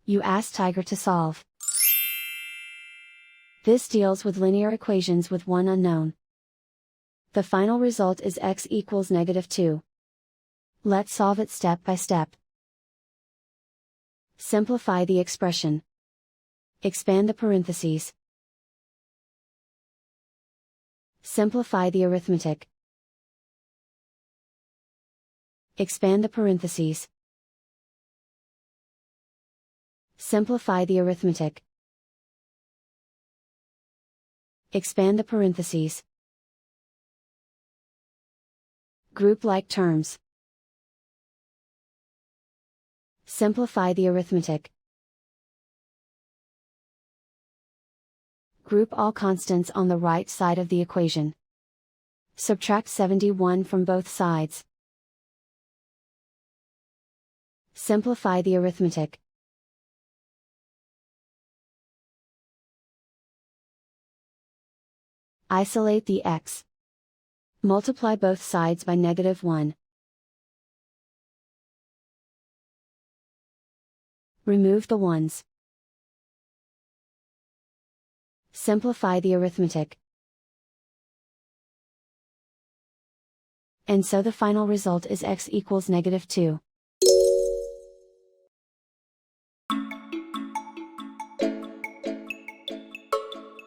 You ask Tiger to solve. This deals with linear equations with one unknown. The final result is x equals -2. Let's solve it step by step. Simplify the expression. Expand the parentheses. Simplify the arithmetic. Expand the parentheses. Simplify the arithmetic. Expand the parentheses. Group like terms. Simplify the arithmetic. Group all constants on the right side of the equation. Subtract 71 from both sides. Simplify the arithmetic. Isolate the x. Multiply both sides by -1. Remove the ones. Simplify the arithmetic. And so the final result is x equals -2.